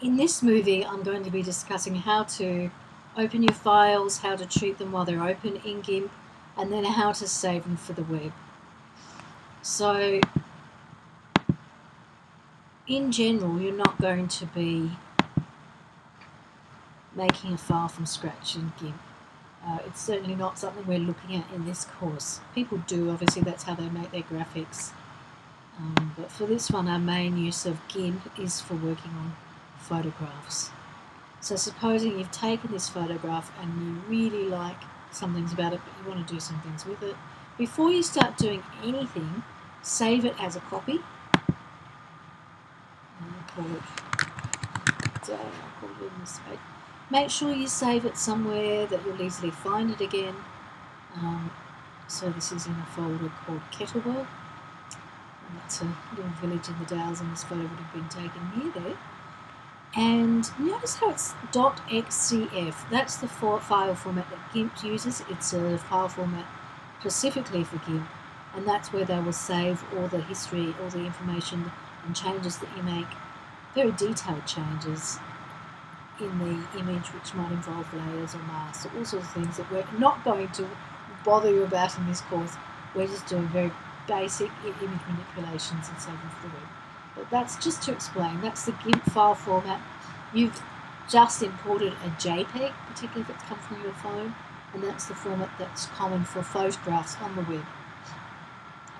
In this movie, I'm going to be discussing how to open your files, how to treat them while they're open in GIMP, and then how to save them for the web. So, in general, you're not going to be making a file from scratch in GIMP. It's certainly not something we're looking at in this course. People do, obviously, that's how they make their graphics. But for this one, our main use of GIMP is for working on photographs. So supposing you've taken this photograph and you really like some things about it, but you want to do some things with it, before you start doing anything, save it as a copy. I'll call it in this page. Make sure you save it somewhere that you'll easily find it again. So this is in a folder called Kettlewell. And that's a little village in the Dales, and this photo would have been taken near there. And notice how it's .xcf. That's the file format that GIMP uses. It's a file format specifically for GIMP, and that's where they will save all the history, all the information and changes that you make, very detailed changes in the image, which might involve layers or masks, or all sorts of things that we're not going to bother you about in this course. We're just doing very basic image manipulations and saving for the web. But that's just to explain. That's the GIMP file format. You've just imported a JPEG, particularly if it's come from your phone, and that's the format that's common for photographs on the web.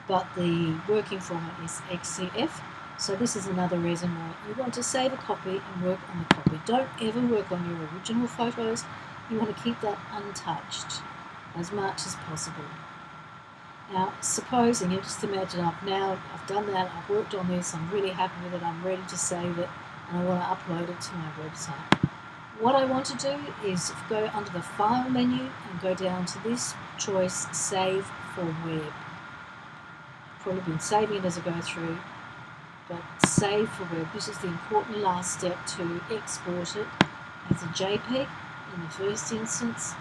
But the working format is XCF. So this is another reason why you want to save a copy and work on the copy. Don't ever work on your original photos. You want to keep that untouched as much as possible. Now, supposing, you just imagine I've done that, I've worked on this, I'm really happy with it, I'm ready to save it, and I want to upload it to my website. What I want to do is go under the File menu and go down to this choice, Save for Web. I've probably been saving it as I go through, but Save for Web, this is the important last step to export it as a JPEG in the first instance.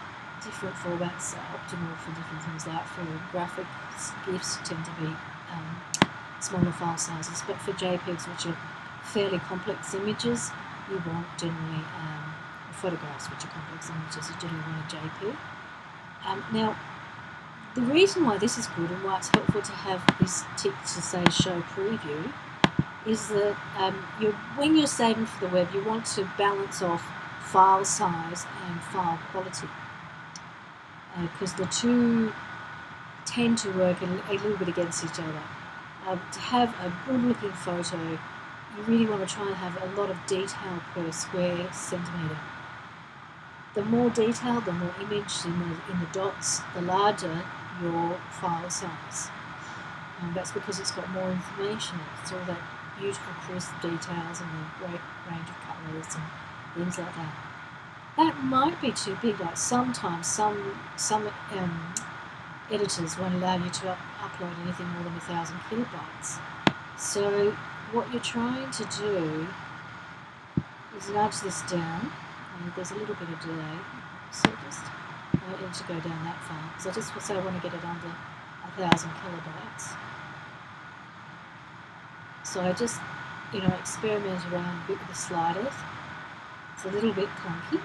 Different formats are optimal for different things, like for graphics, GIFs tend to be smaller file sizes, but for JPEGs, which are fairly complex images, you want generally photographs, which are complex images, you generally want a JPEG. Now, the reason why this is good and why it's helpful to have this tick to say Show Preview is that when you're saving for the web, you want to balance off file size and file quality, because the two tend to work a little bit against each other. To have a good looking photo, you really want to try and have a lot of detail per square centimetre. The more detail, the more image in the dots, the larger your file size. That's because it's got more information. It's all that beautiful crisp details and the great range of colours and things like that. That might be too big. Like sometimes some editors won't allow you to upload anything more than 1,000 kilobytes. So what you're trying to do is nudge this down, and there's a little bit of delay. So I don't need to go down that far because I just say I want to get it under 1,000 kilobytes. So I just experiment around a bit with the sliders. It's a little bit clunky.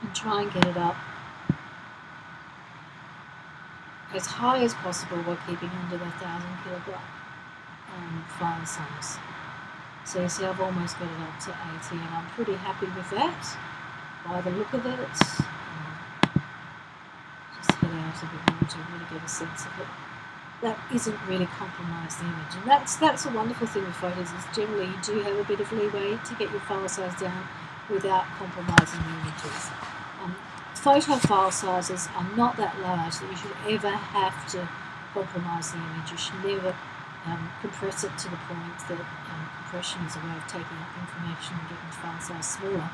And try and get it up as high as possible while keeping under the 1,000 kilobyte file size. So you see I've almost got it up to 80, and I'm pretty happy with that by the look of it. Just head out a bit more to really get a sense of it. That isn't really compromise the image, and that's a wonderful thing with photos, is generally you do have a bit of leeway to get your file size down without compromising the images. Photo file sizes are not that large that you should ever have to compromise the image. You should never compress it to the point that compression is a way of taking up information and getting the file size smaller,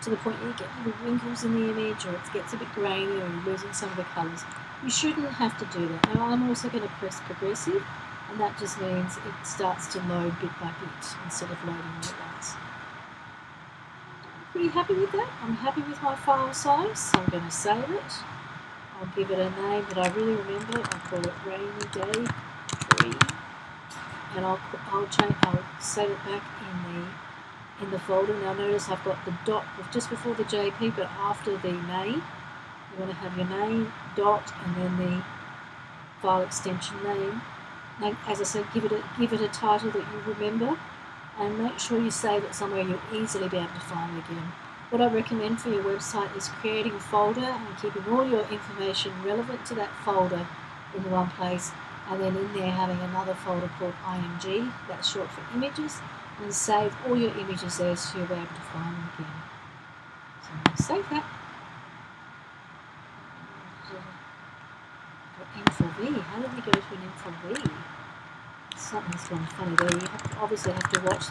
to the point that you get little wrinkles in the image, or it gets a bit grainy, or you're losing some of the colours. You shouldn't have to do that. Now I'm also going to press progressive, and that just means it starts to load bit by bit instead of loading all at once. Pretty happy with that. I'm happy with my file size, so I'm going to save it. I'll give it a name that I really remember. I'll call it Rainy Day 3, and I'll save it back in the in the folder. Now notice I've got the dot just before the JP, but after the name. You want to have your name, dot, and then the file extension name. Now, as I said, give it a title that you remember, and make sure you save it somewhere you'll easily be able to find it again. What I recommend for your website is creating a folder and keeping all your information relevant to that folder in one place, and then in there having another folder called img, that's short for images, and save all your images there so you'll be able to find them again. So I'm going to save that. M4V, how did we go to an M4V? Something's gone funny there. You obviously have to watch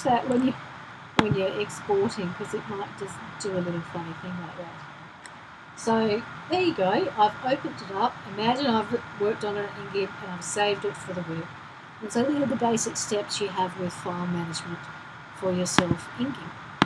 that when you're exporting, because it might just do a little funny thing like that. So there you go. I've opened it up. Imagine I've worked on it in GIMP and I've saved it for the web. And so these are the basic steps you have with file management for yourself in GIMP.